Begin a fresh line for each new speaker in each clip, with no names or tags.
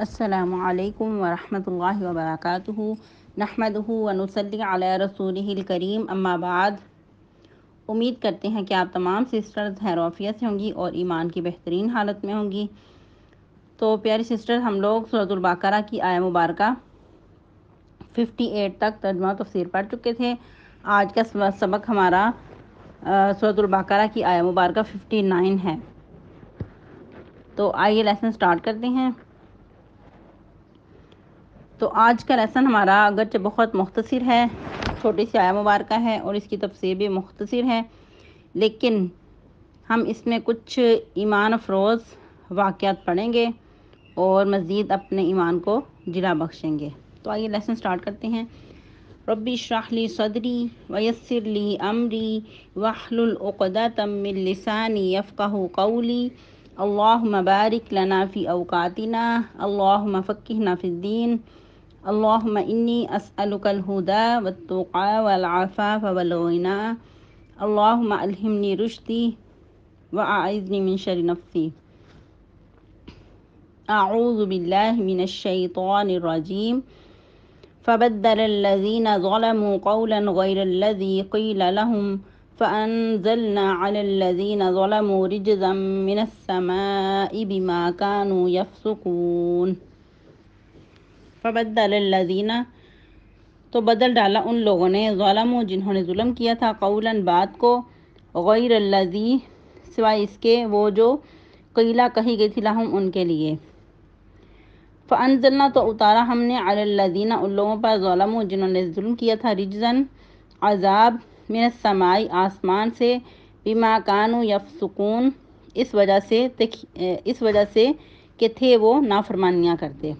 السلام علیکم ورحمۃ اللہ وبرکاتہ نحمدہ ونصلی علی رسولہ الکریم اما بعد۔ امید کرتے ہیں کہ آپ تمام سسٹرز خیر و عافیت سے ہوں گی اور ایمان کی بہترین حالت میں ہوں گی۔ تو پیاری سسٹر، ہم لوگ سورۃ البقرہ کی آیہ مبارکہ 58 تک ترجمہ و تفسیر پڑھ چکے تھے۔ آج کا سبق ہمارا سورۃ البقرہ کی آیہ مبارکہ 59 ہے۔ تو آئیے لیسن سٹارٹ کرتے ہیں۔ تو آج کا لیسن ہمارا اگرچہ بہت مختصر ہے، چھوٹی سی آیہ مبارکہ ہے اور اس کی تفسیر بھی مختصر ہے، لیکن ہم اس میں کچھ ایمان افروز واقعات پڑھیں گے اور مزید اپنے ایمان کو جلا بخشیں گے۔ تو آئیے لیسن سٹارٹ کرتے ہیں۔ ربی اشرح لی صدری ویسر لی امری واحلل عقدۃ من لسانی یفقہوا قولی اللہم بارک لنا فی اوقاتنا اللہم فقہنا فی الدین اللہم انی اسألک الہدی والتقی والعفاف والغنی اللہم الہمنی رشدی واعذنی من شر نفسی۔ اعوذ باللہ من الشیطان الرجیم فبدل الذین ظلموا قولا غیر الذی قیل لهم فأنزلنا على الذین ظلموا رجزا من السماء بما كانوا يفسقون۔ فبدل الذین، تو بدل ڈالا ان لوگوں نے، ظلموا، جنہوں نے ظلم کیا تھا، قولا، بات کو، غیر الذی، سوائے اس کے، وہ جو قیلا کہی گئی تھی، لہم، ان کے لیے۔ فانزلنا، تو اتارا ہم نے، علی الذین، ان لوگوں پر، ظلموا، جنہوں نے ظلم کیا تھا، رجزن، عذاب، من السماء، آسمان سے، بما کانوا یفسقون، اس وجہ سے کہ تھے وہ نافرمانیاں کرتے۔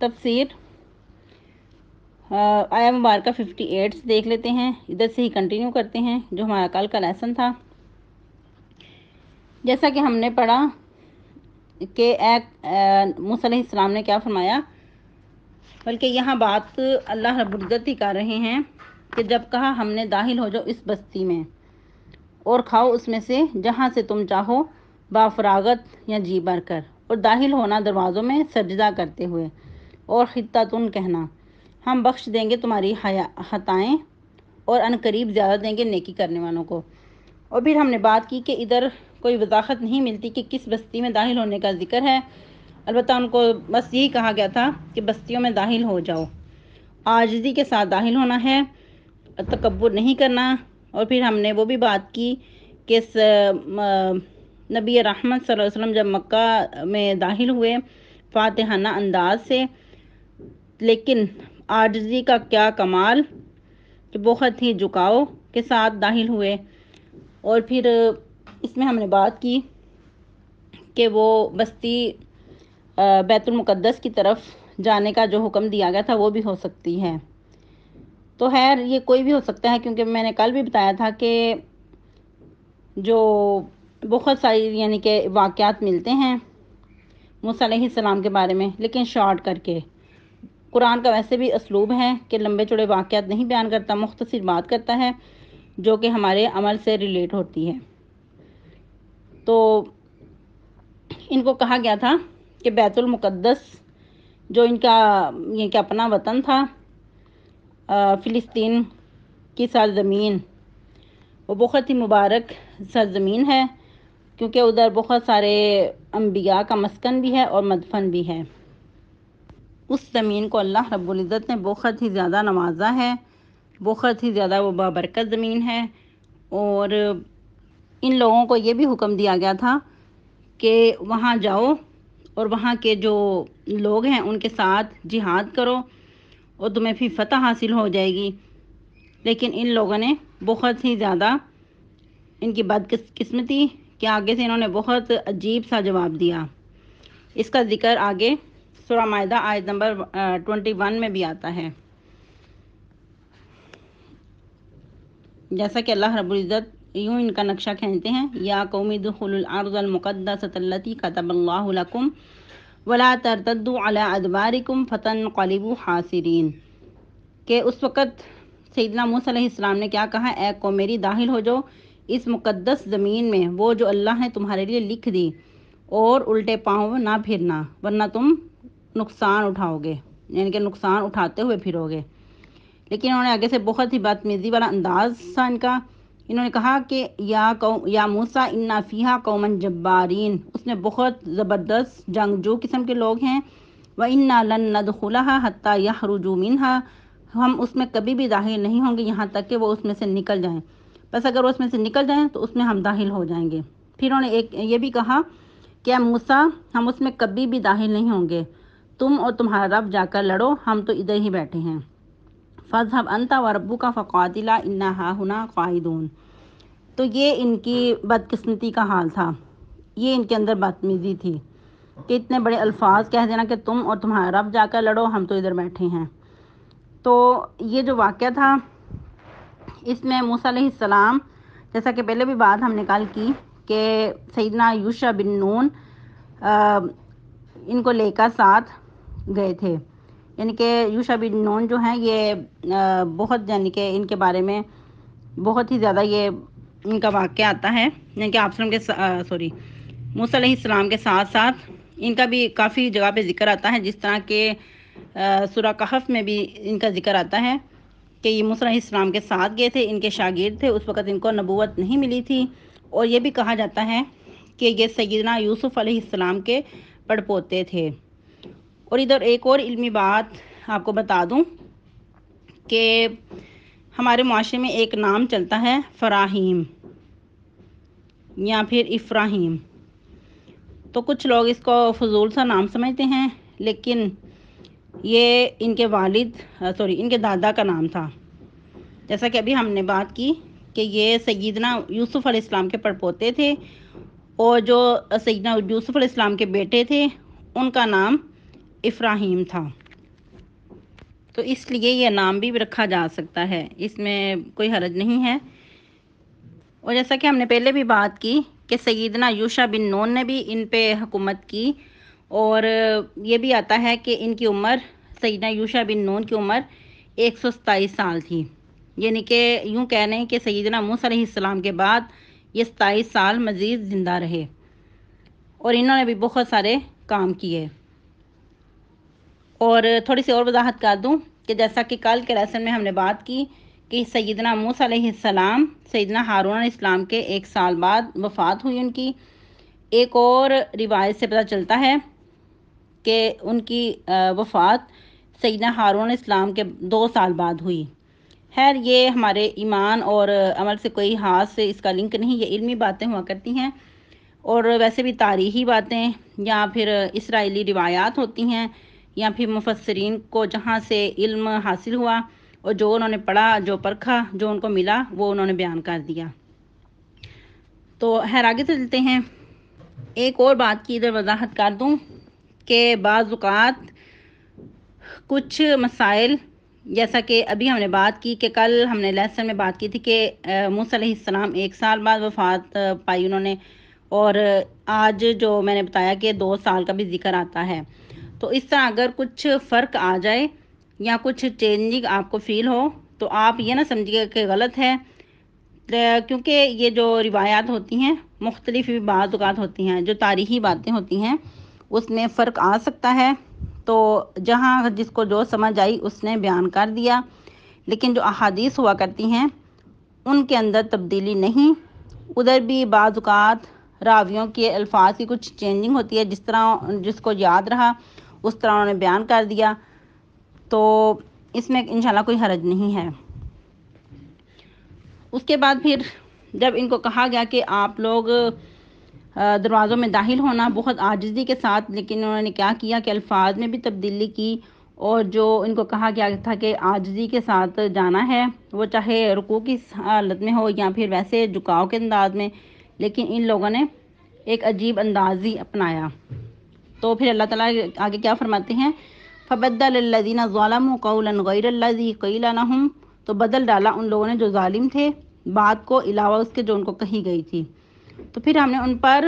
تفسیر آیہ مبارکہ 58 سے دیکھ لیتے ہیں، ادھر سے ہی کنٹینیو کرتے ہیں جو ہمارا کل کا لیسن تھا۔ جیسا کہ ہم نے پڑھا کہ موسیٰ علیہ السلام نے کیا فرمایا، بلکہ یہاں بات اللہ رب العزت ہی کر رہے ہیں کہ جب کہا ہم نے داخل ہو جاؤ اس بستی میں اور کھاؤ اس میں سے جہاں سے تم چاہو، بافراغت یا جی بھر کر، اور داخل ہونا دروازوں میں سجدہ کرتے ہوئے، اور خطۃ، کہنا ہم بخش دیں گے تمہاری خطائیں اور ان قریب زیادہ دیں گے نیکی کرنے والوں کو۔ اور پھر ہم نے بات کی کہ ادھر کوئی وضاحت نہیں ملتی کہ کس بستی میں داخل ہونے کا ذکر ہے، البتہ ان کو بس یہی کہا گیا تھا کہ بستیوں میں داخل ہو جاؤ، عاجزی کے ساتھ داخل ہونا ہے، تکبر نہیں کرنا۔ اور پھر ہم نے وہ بھی بات کی کہ نبی رحمت صلی اللہ علیہ وسلم جب مکہ میں داخل ہوئے فاتحانہ انداز سے، لیکن عاجزی کا کیا کمال کہ بہت ہی جھکاؤ کے ساتھ داخل ہوئے۔ اور پھر اس میں ہم نے بات کی کہ وہ بستی بیت المقدس کی طرف جانے کا جو حکم دیا گیا تھا وہ بھی ہو سکتی ہے۔ تو خیر یہ کوئی بھی ہو سکتا ہے، کیونکہ میں نے کل بھی بتایا تھا کہ جو بہت ساری یعنی کہ واقعات ملتے ہیں موسیٰ علیہ السلام کے بارے میں، لیکن شارٹ کر کے۔ قرآن کا ویسے بھی اسلوب ہے کہ لمبے چوڑے واقعات نہیں بیان کرتا، مختصر بات کرتا ہے جو کہ ہمارے عمل سے ریلیٹ ہوتی ہے۔ تو ان کو کہا گیا تھا کہ بیت المقدس جو ان کا یہ کہ اپنا وطن تھا، فلسطین کی سرزمین، وہ بہت ہی مبارک سرزمین ہے، کیونکہ ادھر بہت سارے انبیاء کا مسکن بھی ہے اور مدفن بھی ہے۔ اس زمین کو اللہ رب العزت نے بہت ہی زیادہ نوازا ہے، بہت ہی زیادہ وہ بابرکت زمین ہے۔ اور ان لوگوں کو یہ بھی حکم دیا گیا تھا کہ وہاں جاؤ اور وہاں کے جو لوگ ہیں ان کے ساتھ جہاد کرو اور تمہیں پھر فتح حاصل ہو جائے گی۔ لیکن ان لوگوں نے بہت ہی زیادہ، ان کی بدقسمتی کہ آگے سے انہوں نے بہت عجیب سا جواب دیا۔ اس کا ذکر آگے سورہ مائدہ آیت نمبر 21 میں بھی آتا ہے، جیسا کہ اللہ رب العزت یوں ان کا نقشہ کھینچتے ہیں، یا قوم ادخلوا الارض المقدسۃ التي كتب اللہ لكم ولا ترتدوا على ادباركم فتنقلبوا خاسرین، کہ اس وقت سیدنا موسیٰ علیہ السلام نے کیا کہا، اے قوم میری داخل ہو جاؤ اس مقدس زمین میں وہ جو اللہ نے تمہارے لیے لکھ دی، اور الٹے پاؤں نہ پھرنا ورنہ تم نقصان اٹھاؤ گے، یعنی کہ نقصان اٹھاتے ہوئے پھرو گے۔ لیکن انہوں نے آگے سے بہت ہی بدتمیزی والا انداز تھا ان کا۔ انہوں نے کہا کہ یا موسیٰ انا فیہا قوما جبارین، اس میں بہت زبردست جنگجو قسم کے لوگ ہیں، وَإِنَّا لَن نَدْخُلَهَا حَتَّى يَخْرُجُوا مِنْهَا، ہم اس میں کبھی بھی داخل نہیں ہوں گے یہاں تک کہ وہ اس میں سے نکل جائیں، بس اگر وہ اس میں سے نکل جائیں تو اس میں ہم داخل ہو جائیں گے۔ پھر انہوں نے یہ بھی کہا کہ اے موسیٰ ہم اس میں کبھی بھی داخل نہیں ہوں گے، تم اور تمہارا رب جا کر لڑو، ہم تو ادھر ہی بیٹھے ہیں۔ فَاذْهَبْ أَنْتَ وَرَبُّكَ فَقَاتِلَا إِنَّا هَاهُنَا قَاعِدُونَ۔ تو یہ ان کی بدقسمتی کا حال تھا، یہ ان کے اندر بدتمیزی تھی کہ اتنے بڑے الفاظ کہہ دینا کہ تم اور تمہارا رب جا کر لڑو، ہم تو ادھر بیٹھے ہیں۔ تو یہ جو واقعہ تھا اس میں موسیٰ علیہ السلام، جیسا کہ پہلے بھی بات ہم نے کل کی کہ سیدنا یوشع بن نون ان کو لے کر ساتھ گئے تھے، یعنی کہ یوشع بن نون جو ہیں یہ بہت، یعنی کہ ان کے بارے میں بہت ہی زیادہ یہ ان کا واقعہ آتا ہے، یعنی کہ موسیٰ علیہ السلام کے ساتھ ساتھ ان کا بھی کافی جگہ پہ ذکر آتا ہے، جس طرح کہ سورہ کہف میں بھی ان کا ذکر آتا ہے کہ یہ موسیٰ علیہ السلام کے ساتھ گئے تھے، ان کے شاگرد تھے، اس وقت ان کو نبوت نہیں ملی تھی، اور یہ بھی کہا جاتا ہے کہ یہ سیدنا یوسف علیہ السلام کے پڑپوتے تھے۔ اور ادھر ایک اور علمی بات آپ کو بتا دوں کہ ہمارے معاشرے میں ایک نام چلتا ہے فراہیم یا پھر افراہیم، تو کچھ لوگ اس کو فضول سا نام سمجھتے ہیں، لیکن یہ ان کے ان کے دادا کا نام تھا، جیسا کہ ابھی ہم نے بات کی کہ یہ سیدنا یوسف علیہ السلام کے پڑپوتے تھے، اور جو سیدنا یوسف علیہ السلام کے بیٹے تھے ان کا نام افراہیم تھا، تو اس لیے یہ نام بھی رکھا جا سکتا ہے، اس میں کوئی حرج نہیں ہے۔ اور جیسا کہ ہم نے پہلے بھی بات کی کہ سیدنا یوشع بن نون نے بھی ان پہ حکومت کی، اور یہ بھی آتا ہے کہ ان کی عمر، سیدنا یوشع بن نون کی عمر 127 سال تھی، یعنی کہ یوں کہہ لیں کہ سیدنا موسیٰ علیہ السلام کے بعد یہ 27 سال مزید زندہ رہے، اور انہوں نے بھی بہت سارے کام کیے۔ اور تھوڑی سی اور وضاحت کر دوں کہ جیسا کہ کل کے لیسن میں ہم نے بات کی کہ سیدنا موسیٰ علیہ السلام سیدنا ہارون علیہ السلام کے 1 سال بعد وفات ہوئی ان کی۔ ایک اور روایت سے پتہ چلتا ہے کہ ان کی وفات سیدنا ہارون علیہ السلام کے 2 سال بعد ہوئی۔ خیر یہ ہمارے ایمان اور عمل سے کوئی ہاتھ سے اس کا لنک نہیں، یہ علمی باتیں ہوا کرتی ہیں، اور ویسے بھی تاریخی باتیں یا پھر اسرائیلی روایات ہوتی ہیں، یا پھر مفسرین کو جہاں سے علم حاصل ہوا اور جو انہوں نے پڑھا، جو پرکھا، جو ان کو ملا وہ انہوں نے بیان کر دیا۔ تو خیر آگے چلتے ہیں۔ ایک اور بات کی ادھر وضاحت کر دوں کہ بعض اوقات کچھ مسائل، جیسا کہ ابھی ہم نے بات کی کہ کل ہم نے لیسن میں بات کی تھی کہ موسیٰ علیہ السلام 1 سال بعد وفات پائی انہوں نے، اور آج جو میں نے بتایا کہ 2 سال کا بھی ذکر آتا ہے، تو اس طرح اگر کچھ فرق آ جائے یا کچھ چینجنگ آپ کو فیل ہو تو آپ یہ نہ سمجھیے کہ غلط ہے، کیونکہ یہ جو روایات ہوتی ہیں مختلف بھی بعض اوقات ہوتی ہیں، جو تاریخی باتیں ہوتی ہیں اس میں فرق آ سکتا ہے، تو جہاں جس کو جو سمجھ آئی اس نے بیان کر دیا، لیکن جو احادیث ہوا کرتی ہیں ان کے اندر تبدیلی نہیں، ادھر بھی بعض اوقات راویوں کے الفاظ کی کچھ چینجنگ ہوتی ہے، جس طرح جس کو یاد رہا اس طرح انہوں نے بیان کر دیا، تو اس میں انشاءاللہ کوئی حرج نہیں ہے۔ اس کے بعد پھر جب ان کو کہا گیا کہ آپ لوگ دروازوں میں داخل ہونا بہت عاجزی کے ساتھ، لیکن انہوں نے کیا کیا کہ الفاظ میں بھی تبدیلی کی، اور جو ان کو کہا گیا تھا کہ عاجزی کے ساتھ جانا ہے، وہ چاہے رکوع کی حالت میں ہو یا پھر ویسے جھکاؤ کے انداز میں، لیکن ان لوگوں نے ایک عجیب انداز ہی اپنایا۔ تو پھر اللہ تعالیٰ آگے کیا فرماتے ہیں، فَبَدَّلَ الَّذِينَ ظَلَمُوا قَوْلًا غَيْرَ الَّذِي قِيلَ لَهُمْ، تو بدل ڈالا ان لوگوں نے جو ظالم تھے بات کو علاوہ اس کے جو ان کو کہی گئی تھی، تو پھر ہم نے ان پر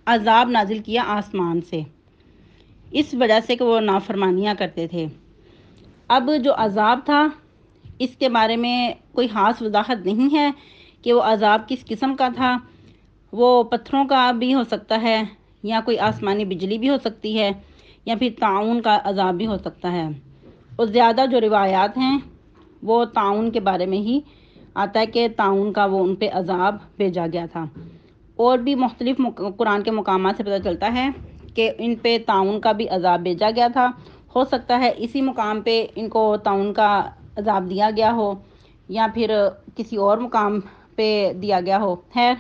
عذاب نازل کیا آسمان سے، اس وجہ سے کہ وہ نافرمانیاں کرتے تھے۔ اب جو عذاب تھا اس کے بارے میں کوئی خاص وضاحت نہیں ہے کہ وہ عذاب کس قسم کا تھا۔ وہ پتھروں کا بھی ہو سکتا ہے، یا کوئی آسمانی بجلی بھی ہو سکتی ہے، یا پھر طاعون کا عذاب بھی ہو سکتا ہے۔ اور زیادہ جو روایات ہیں وہ طاعون کے بارے میں ہی آتا ہے کہ طاعون کا وہ ان پہ عذاب بھیجا گیا تھا۔ اور بھی مختلف قرآن کے مقامات سے پتہ چلتا ہے کہ ان پہ طاعون کا بھی عذاب بھیجا گیا تھا۔ ہو سکتا ہے اسی مقام پہ ان کو طاعون کا عذاب دیا گیا ہو، یا پھر کسی اور مقام پہ دیا گیا ہو۔ خیر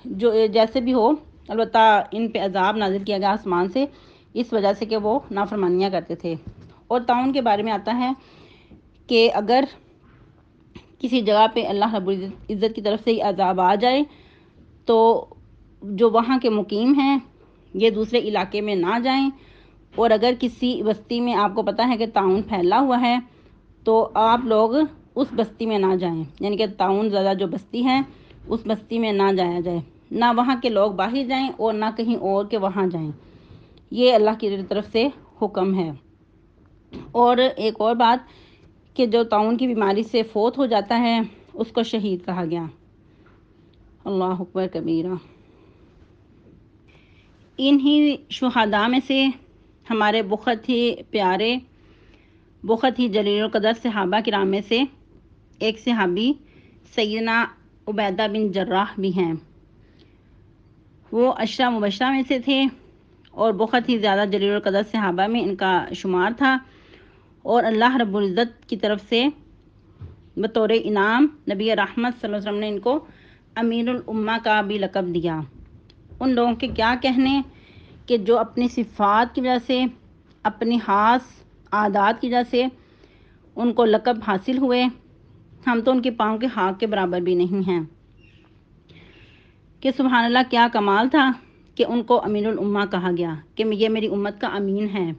جو جیسے بھی ہو، البتہ ان پہ عذاب نازل کیا گیا آسمان سے اس وجہ سے کہ وہ نافرمانیاں کرتے تھے۔ اور طاعون کے بارے میں آتا ہے کہ اگر کسی جگہ پہ اللہ رب العزت کی طرف سے یہ عذاب آ جائے تو جو وہاں کے مقیم ہیں یہ دوسرے علاقے میں نہ جائیں، اور اگر کسی بستی میں آپ کو پتہ ہے کہ طاعون پھیلا ہوا ہے تو آپ لوگ اس بستی میں نہ جائیں، یعنی کہ طاعون زیادہ جو بستی ہے اس بستی میں نہ جایا جائے، نہ وہاں کے لوگ باہر جائیں اور نہ کہیں اور کے وہاں جائیں۔ یہ اللہ کی طرف سے حکم ہے۔ اور ایک اور بات کہ جو طاعون کی بیماری سے فوت ہو جاتا ہے اس کو شہید کہا گیا۔ اللہ اکبر کبیرہ۔ انہی شہداء میں سے ہمارے بہت ہی پیارے، بہت ہی جلیل القدر صحابہ کرام میں سے ایک صحابی سیدنا عبیدہ بن جراح بھی ہیں۔ وہ 10 مبشرہ میں سے تھے اور بہت ہی زیادہ جلیل القدر صحابہ میں ان کا شمار تھا، اور اللہ رب العزت کی طرف سے بطور انعام نبی رحمت صلی اللہ علیہ وسلم نے ان کو امین الامہ کا بھی لقب دیا۔ ان لوگوں کے کیا کہنے کہ جو اپنی صفات کی وجہ سے، اپنی خاص عادات کی وجہ سے ان کو لقب حاصل ہوئے، ہم تو ان کے پاؤں کے ہاتھ کے برابر بھی نہیں ہیں۔ کہ سبحان اللہ کیا کمال تھا کہ ان کو امین الامہ کہا گیا، کہ یہ میری امت کا امین ہے۔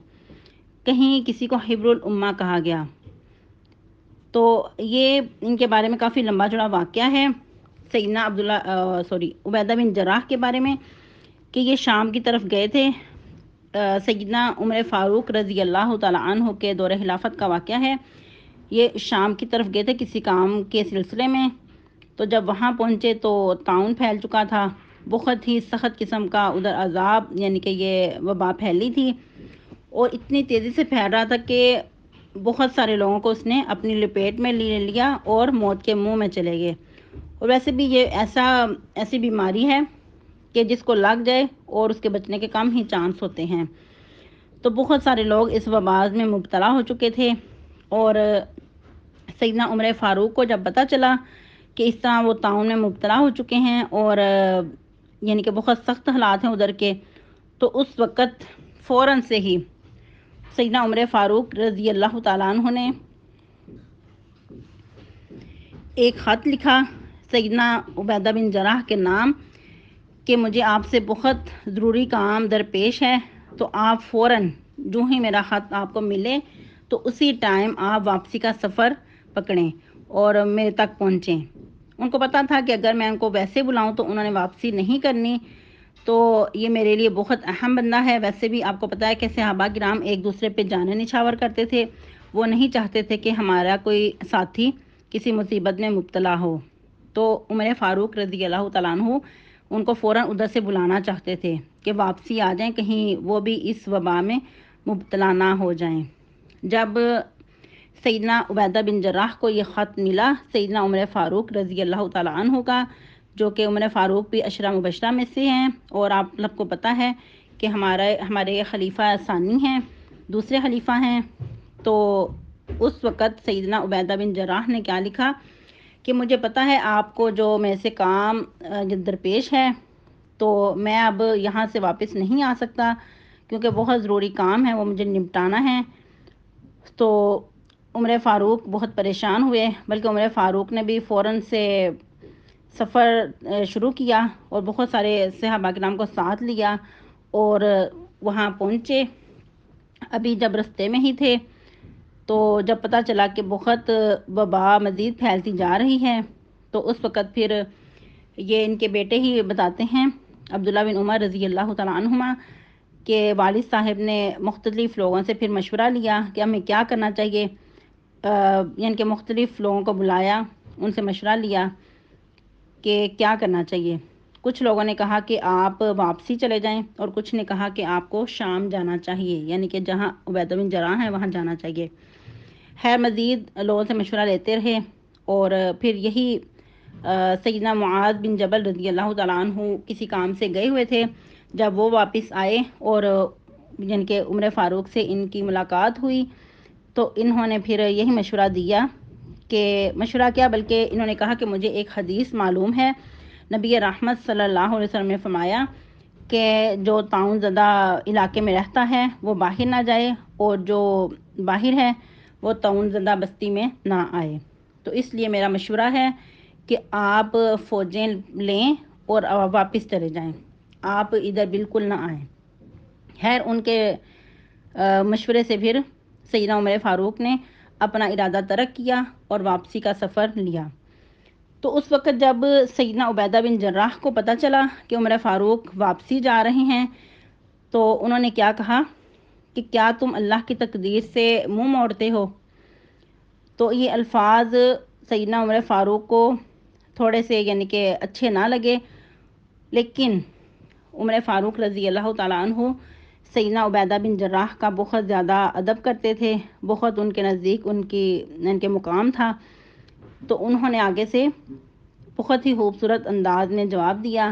کہیں کسی کو حبر الامہ کہا گیا۔ تو یہ ان کے بارے میں کافی لمبا چوڑا واقعہ ہے سیدنا عبیدہ بن جراح کے بارے میں، کہ یہ شام کی طرف گئے تھے۔ سیدنا عمر فاروق رضی اللہ تعالیٰ عنہ کے دور خلافت کا واقعہ ہے۔ یہ شام کی طرف گئے تھے کسی کام کے سلسلے میں، تو جب وہاں پہنچے تو طاعون پھیل چکا تھا، بہت ہی سخت قسم کا ادھر عذاب، یعنی کہ یہ وبا پھیلی تھی، اور اتنی تیزی سے پھیل رہا تھا کہ بہت سارے لوگوں کو اس نے اپنی لپیٹ میں لے لیا اور موت کے منہ میں چلے گئے۔ اور ویسے بھی یہ ایسی بیماری ہے کہ جس کو لگ جائے اور اس کے بچنے کے کم ہی چانس ہوتے ہیں۔ تو بہت سارے لوگ اس وبا میں مبتلا ہو چکے تھے، اور سیدنا عمر فاروق کو جب پتہ چلا کہ اس طرح وہ طاعون میں مبتلا ہو چکے ہیں اور یعنی کہ بہت سخت حالات ہیں ادھر کے، تو اس وقت فوراً سے ہی سیدنا عمر فاروق رضی اللہ تعالیٰ عنہ نے ایک خط لکھا سیدنا عبیدہ بن جراح کے نام کہ مجھے آپ سے بہت ضروری کام درپیش ہے، تو آپ فوراً جو ہی میرا خط آپ کو ملے تو اسی ٹائم آپ واپسی کا سفر پکڑیں اور میرے تک پہنچیں۔ ان کو پتہ تھا کہ اگر میں ان کو ویسے بلاؤں تو انہوں نے واپسی نہیں کرنی، تو یہ میرے لیے بہت اہم بندہ ہے۔ ویسے بھی آپ کو پتہ ہے کہ صحابہ کرام ایک دوسرے پہ جانیں نچھاور کرتے تھے، وہ نہیں چاہتے تھے کہ ہمارا کوئی ساتھی کسی مصیبت میں مبتلا ہو۔ تو عمر فاروق رضی اللہ تعالیٰ عنہ ان کو فوراً ادھر سے بلانا چاہتے تھے کہ واپسی آ جائیں، کہیں وہ بھی اس وبا میں مبتلا نہ ہو جائیں۔ جب سیدنا عبیدہ بن جراح کو یہ خط ملا سیدنا عمر فاروق رضی اللہ تعالیٰ عنہ کا، جو کہ عمر فاروق بھی 10 مبشرہ میں سے ہیں، اور آپ سب کو پتہ ہے کہ ہمارے خلیفہ ثانی ہیں، دوسرے خلیفہ ہیں، تو اس وقت سیدنا عبیدہ بن جراح نے کیا لکھا کہ مجھے پتہ ہے آپ کو جو میرے سے کام درپیش ہے، تو میں اب یہاں سے واپس نہیں آ سکتا کیونکہ بہت ضروری کام ہے، وہ مجھے نپٹانا ہے۔ تو عمر فاروق بہت پریشان ہوئے، بلکہ عمر فاروق نے بھی فوراً سے سفر شروع کیا اور بہت سارے صحابہ کرام کو ساتھ لیا اور وہاں پہنچے۔ ابھی جب رستے میں ہی تھے تو جب پتہ چلا کہ بہت وبا مزید پھیلتی جا رہی ہے، تو اس وقت پھر یہ ان کے بیٹے ہی بتاتے ہیں عبداللہ بن عمر رضی اللہ تعالیٰ عنہما کہ والد صاحب نے مختلف لوگوں سے پھر مشورہ لیا کہ ہمیں کیا کرنا چاہیے، یعنی کہ مختلف لوگوں کو بلایا، ان سے مشورہ لیا کہ کیا کرنا چاہیے۔ کچھ لوگوں نے کہا کہ آپ واپسی چلے جائیں، اور کچھ نے کہا کہ آپ کو شام جانا چاہیے، یعنی کہ جہاں عبیدہ بن جراح ہے وہاں جانا چاہیے۔ خیر مزید لوگوں سے مشورہ لیتے رہے، اور پھر یہی سیدنا معاذ بن جبل رضی اللہ تعالیٰ عنہ کسی کام سے گئے ہوئے تھے۔ جب وہ واپس آئے اور جن کے عمر فاروق سے ان کی ملاقات ہوئی، تو انہوں نے پھر یہی مشورہ دیا کہ مشورہ کیا بلکہ انہوں نے کہا کہ مجھے ایک حدیث معلوم ہے، نبی رحمت صلی اللہ علیہ وسلم نے فرمایا کہ جو طاعون زدہ علاقے میں رہتا ہے وہ باہر نہ جائے، اور جو باہر ہے وہ طاعون زدہ بستی میں نہ آئے۔ تو اس لیے میرا مشورہ ہے کہ آپ فوجیں لیں اور واپس چلے جائیں، آپ ادھر بالکل نہ آئیں۔ خیر ان کے مشورے سے پھر سیدنا عمر فاروق نے اپنا ارادہ ترک کیا اور واپسی کا سفر لیا۔ تو اس وقت جب سیدنا عبیدہ بن جراح کو پتہ چلا کہ عمر فاروق واپسی جا رہے ہیں، تو انہوں نے کیا کہا کہ کیا تم اللہ کی تقدیر سے منہ موڑتے ہو؟ تو یہ الفاظ سیدنا عمر فاروق کو تھوڑے سے یعنی کہ اچھے نہ لگے، لیکن عمر فاروق رضی اللہ تعالیٰ عنہ سیدنا عبیدہ بن جراح کا بہت زیادہ ادب کرتے تھے، بہت ان کے نزدیک ان کے مقام تھا۔ تو انہوں نے آگے سے بہت ہی خوبصورت انداز میں جواب دیا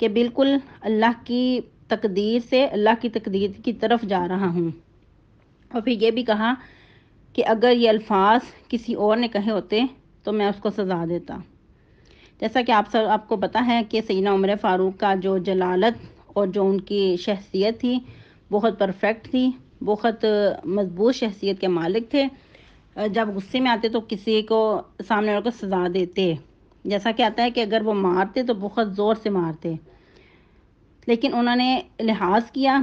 کہ بالکل اللہ کی تقدیر سے، اللہ کی تقدیر کی طرف جا رہا ہوں۔ اور پھر یہ بھی کہا کہ اگر یہ الفاظ کسی اور نے کہے ہوتے تو میں اس کو سزا دیتا۔ جیسا کہ آپ کو پتہ ہے کہ سیدنا عمر فاروق کا جو جلالت اور جو ان کی شخصیت تھی بہت پرفیکٹ تھی، بہت مضبوط شخصیت کے مالک تھے۔ جب غصے میں آتے تو کسی کو سامنے والے کو سزا دیتے، جیسا کہ آتا ہے کہ اگر وہ مارتے تو بہت زور سے مارتے، لیکن انہوں نے لحاظ کیا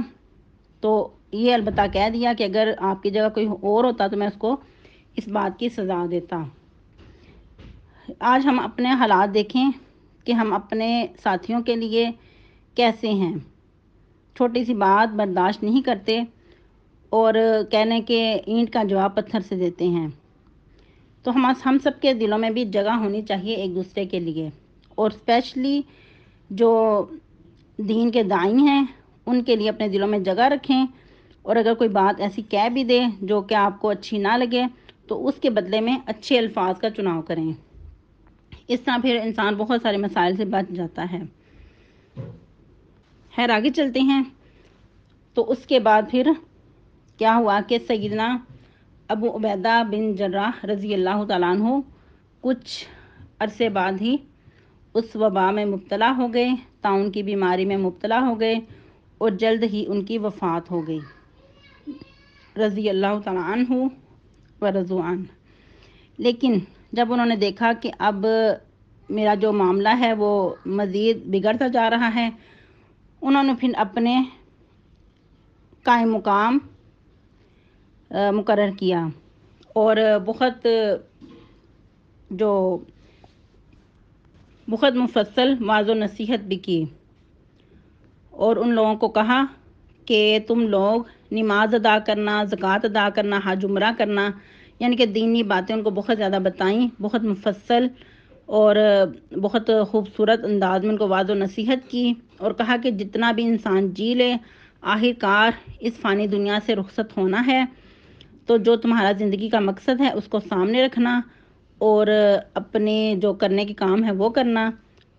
تو یہ البتہ کہہ دیا کہ اگر آپ کی جگہ کوئی اور ہوتا تو میں اس کو اس بات کی سزا دیتا۔ آج ہم اپنے حالات دیکھیں کہ ہم اپنے ساتھیوں کے لیے کیسے ہیں، چھوٹی سی بات برداشت نہیں کرتے اور کہنے کے اینٹ کا جواب پتھر سے دیتے ہیں۔ تو ہم سب کے دلوں میں بھی جگہ ہونی چاہیے ایک دوسرے کے لیے، اور اسپیشلی جو دین کے داعی ہیں ان کے لیے اپنے دلوں میں جگہ رکھیں، اور اگر کوئی بات ایسی کہہ بھی دے جو کہ آپ کو اچھی نہ لگے تو اس کے بدلے میں اچھے الفاظ کا چناؤ کریں۔ اس طرح پھر انسان بہت سارے مسائل سے بچ جاتا ہے۔ خیر آگے چلتے ہیں۔ تو اس کے بعد پھر کیا ہوا کہ سیدنا ابو عبیدہ بن جراح رضی اللہ تعالیٰ عنہ کچھ عرصے بعد ہی اس وبا میں مبتلا ہو گئے، طاعون کی بیماری میں مبتلا ہو گئے، اور جلد ہی ان کی وفات ہو گئی رضی اللہ تعالیٰ عنہ و رضوا عنہ۔ لیکن جب انہوں نے دیکھا کہ اب میرا جو معاملہ ہے وہ مزید بگڑتا جا رہا ہے، انہوں نے پھر اپنے قائم مقام مقرر کیا، اور بہت مفصل واعظ و نصیحت بھی کی، اور ان لوگوں کو کہا کہ تم لوگ نماز ادا کرنا، زکوٰۃ ادا کرنا، حج عمرہ کرنا، یعنی کہ دینی باتیں ان کو بہت زیادہ بتائیں، بہت مفصل اور بہت خوبصورت انداز میں ان کو واعظ و نصیحت کی، اور کہا کہ جتنا بھی انسان جی لے آخر کار اس فانی دنیا سے رخصت ہونا ہے، تو جو تمہارا زندگی کا مقصد ہے اس کو سامنے رکھنا اور اپنے جو کرنے کے کام ہے وہ کرنا۔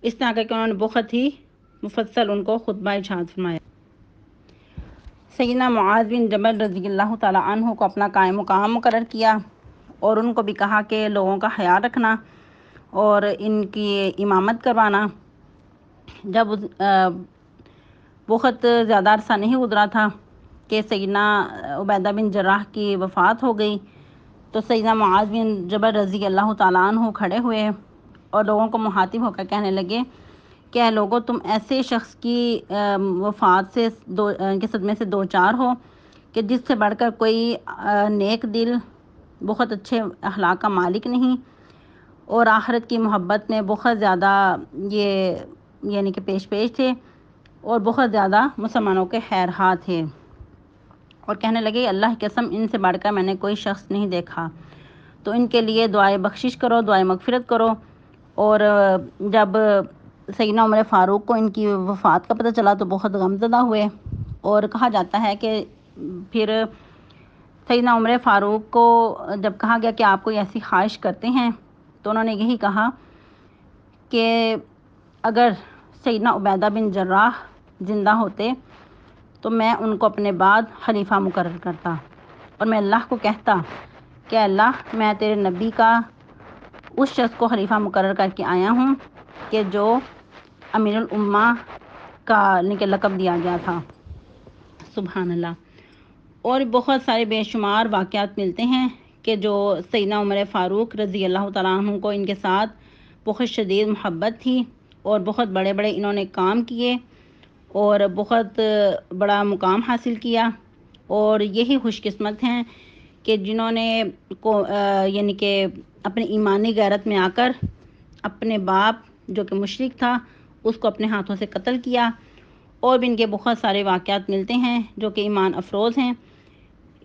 اس طرح کہ انہوں نے بہت ہی مفصل ان کو خطبہ ارشاد فرمایا۔ سیدنا معاذ بن جبل رضی اللہ تعالیٰ عنہ کو اپنا قائم مقام مقرر کیا، اور ان کو بھی کہا کہ لوگوں کا خیال رکھنا اور ان کی امامت کروانا۔ جب بہت زیادہ عرصہ نہیں گزرا تھا کہ سیدنا عبیدہ بن جراح کی وفات ہو گئی، تو سیدنا معاذ بن جبل رضی اللہ تعالیٰ عنہ کھڑے ہوئے اور لوگوں کو مخاطب ہو کر کہنے لگے کہ اے لوگوں، تم ایسے شخص کی وفات سے کے صدمے سے دو چار ہو کہ جس سے بڑھ کر کوئی نیک دل، بہت اچھے اخلاق کا مالک نہیں، اور آخرت کی محبت میں بہت زیادہ یہ یعنی کہ پیش تھے، اور بہت زیادہ مسلمانوں کے خیرخواہ تھے، اور کہنے لگے اللہ کی قسم ان سے بڑھ کر میں نے کوئی شخص نہیں دیکھا، تو ان کے لیے دعائے بخشش کرو، دعائے مغفرت کرو، اور جب سیدنا عمر فاروق کو ان کی وفات کا پتہ چلا تو بہت غمزدہ ہوئے، اور کہا جاتا ہے کہ پھر سیدنا عمر فاروق کو جب کہا گیا کہ آپ کوئی ایسی خواہش کرتے ہیں تو انہوں نے یہی کہا کہ اگر سیدنا عبیدہ بن جراح زندہ ہوتے تو میں ان کو اپنے بعد خلیفہ مقرر کرتا، اور میں اللہ کو کہتا کہ اللہ میں تیرے نبی کا اس شخص کو خلیفہ مقرر کر کے آیا ہوں کہ جو امیر الامہ کا لقب دیا گیا تھا۔ سبحان اللہ۔ اور بہت سارے بے شمار واقعات ملتے ہیں کہ جو سیدنا عمر فاروق رضی اللہ تعالیٰ عنہ کو ان کے ساتھ بہت شدید محبت تھی، اور بہت بڑے بڑے انہوں نے کام کیے اور بہت بڑا مقام حاصل کیا، اور یہی خوش قسمت ہیں کہ جنہوں نے یعنی کہ اپنی ایمانی غیرت میں آ کر اپنے باپ جو کہ مشرک تھا اس کو اپنے ہاتھوں سے قتل کیا، اور بھی ان کے بہت سارے واقعات ملتے ہیں جو کہ ایمان افروز ہیں۔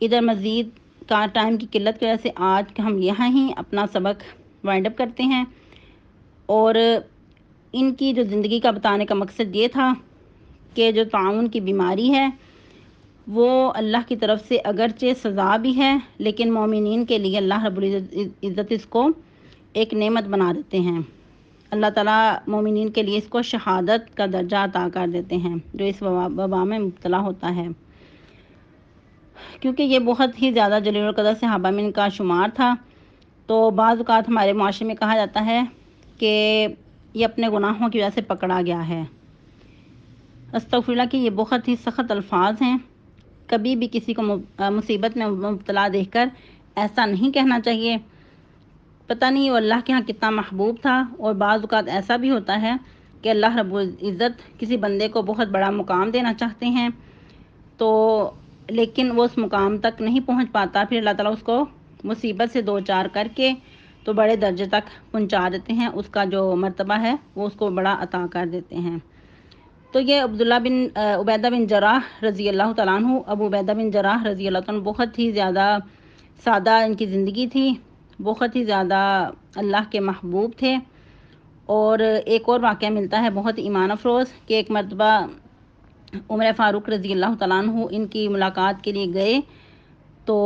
ادھر مزید کا ٹائم کی قلت کی وجہ سے آج ہم یہاں ہی اپنا سبق وائنڈ اپ کرتے ہیں، اور ان کی جو زندگی کا بتانے کا مقصد یہ تھا کہ جو طاعون کی بیماری ہے وہ اللہ کی طرف سے اگرچہ سزا بھی ہے، لیکن مومنین کے لیے اللہ رب العزت اس کو ایک نعمت بنا دیتے ہیں۔ اللہ تعالیٰ مومنین کے لیے اس کو شہادت کا درجہ عطا کر دیتے ہیں جو اس وبا میں مبتلا ہوتا ہے، کیونکہ یہ بہت ہی زیادہ جلیل القدر صحابہ میں ان کا شمار تھا۔ تو بعض اوقات ہمارے معاشرے میں کہا جاتا ہے کہ یہ اپنے گناہوں کی وجہ سے پکڑا گیا ہے۔ استغفراللہ کہ یہ بہت ہی سخت الفاظ ہیں، کبھی بھی کسی کو مصیبت میں مبتلا دیکھ کر ایسا نہیں کہنا چاہیے۔ پتہ نہیں وہ اللہ کے ہاں کتنا محبوب تھا، اور بعض اوقات ایسا بھی ہوتا ہے کہ اللہ رب العزت کسی بندے کو بہت بڑا مقام دینا چاہتے ہیں تو لیکن وہ اس مقام تک نہیں پہنچ پاتا، پھر اللہ تعالیٰ اس کو مصیبت سے دو چار کر کے تو بڑے درجے تک پہنچا دیتے ہیں، اس کا جو مرتبہ ہے وہ اس کو بڑا عطا کر دیتے ہیں۔ تو یہ عبیدہ بن جراح رضی اللہ تعالیٰ عنہ، ابو عبیدہ بن جراح رضی اللہ تعالیٰ عنہ بہت ہی زیادہ سادہ ان کی زندگی تھی، بہت ہی زیادہ اللہ کے محبوب تھے۔ اور ایک اور واقعہ ملتا ہے بہت ایمان افروز کہ ایک مرتبہ عمر فاروق رضی اللہ تعالیٰ عنہ ان کی ملاقات کے لیے گئے تو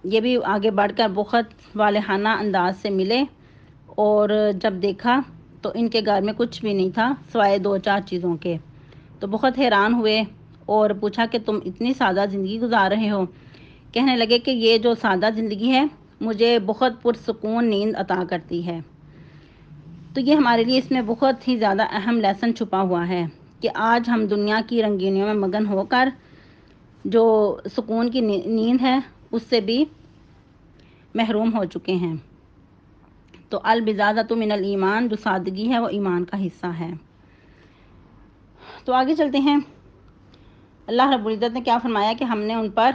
یہ بھی آگے بڑھ کر بہت والہانہ انداز سے ملے، اور جب دیکھا تو ان کے گھر میں کچھ بھی نہیں تھا سوائے دو چار چیزوں کے، تو بہت حیران ہوئے اور پوچھا کہ تم اتنی سادہ زندگی گزار رہے ہو؟ کہنے لگے کہ یہ جو سادہ زندگی ہے مجھے بہت پرسکون نیند عطا کرتی ہے۔ تو یہ ہمارے لیے اس میں بہت ہی زیادہ اہم لیسن چھپا ہوا ہے کہ آج ہم دنیا کی رنگینیوں میں مگن ہو کر جو سکون کی نیند ہے اس سے بھی محروم ہو چکے ہیں۔ تو البزازۃ من الایمان، جو سادگی ہے وہ ایمان کا حصہ ہے۔ تو آگے چلتے ہیں۔ اللہ رب العزت نے کیا فرمایا کہ ہم نے ان پر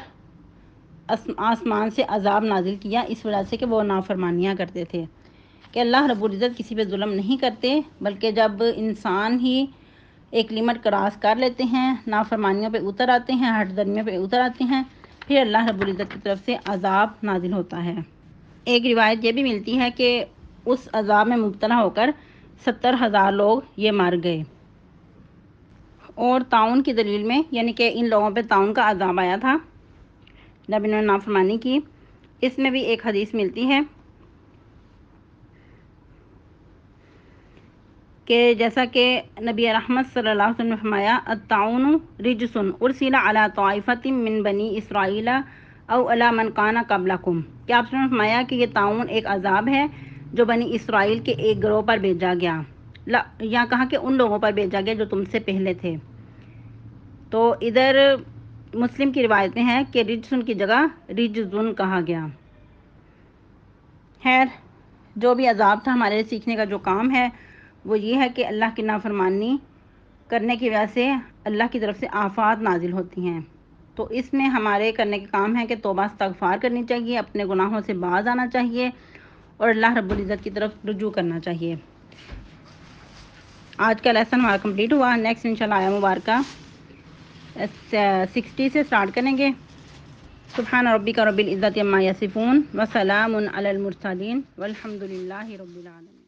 آسمان سے عذاب نازل کیا اس وجہ سے کہ وہ نافرمانیاں کرتے تھے، کہ اللہ رب العزت کسی پہ ظلم نہیں کرتے، بلکہ جب انسان ہی ایک لمٹ کراس کر لیتے ہیں، نافرمانیوں پہ اتر آتے ہیں، ہٹ درمیوں پہ اتر آتے ہیں، پھر اللہ رب العزت کی طرف سے عذاب نازل ہوتا ہے۔ ایک روایت یہ بھی ملتی ہے کہ اس عذاب میں مبتلا ہو کر 70,000 لوگ یہ مر گئے۔ اور طاعون کی دلیل میں یعنی کہ ان لوگوں پہ طاعون کا عذاب آیا تھا جب انہوں نے نافرمانی کی، اس میں بھی ایک حدیث ملتی ہے کہ جیسا کہ نبی رحمت صلی اللہ علیہ وسلم نے فرمایا الطاعون رجس ارسل علی طائفۃ من بنی اسرائیل او علی من کان قبلکم، کہ آپ نے فرمایا کہ یہ طاعون ایک عذاب ہے جو بنی اسرائیل کے ایک گروہ پر بھیجا گیا، یا کہا کہ ان لوگوں پر بھیجا گیا جو تم سے پہلے تھے۔ تو ادھر مسلم کی روایتیں ہیں کہ رجسن کی جگہ رجزن کہا گیا۔ خیر، جو بھی عذاب تھا ہمارے سیکھنے کا جو کام ہے وہ یہ ہے کہ اللہ کی نافرمانی کرنے کی وجہ سے اللہ کی طرف سے آفات نازل ہوتی ہیں، تو اس میں ہمارے کرنے کا کام ہے کہ توبہ استغفار کرنی چاہیے، اپنے گناہوں سے باز آنا چاہیے اور اللہ رب العزت کی طرف رجوع کرنا چاہیے۔ آج کا لیسن ہمارا کمپلیٹ ہوا، نیکسٹ انشاءاللہ آیہ مبارکہ 60 سے سٹارٹ کریں گے۔ سبحان ربک رب العزت عما یصفون وسلام علی المرسلین والحمد للہ رب العالمین۔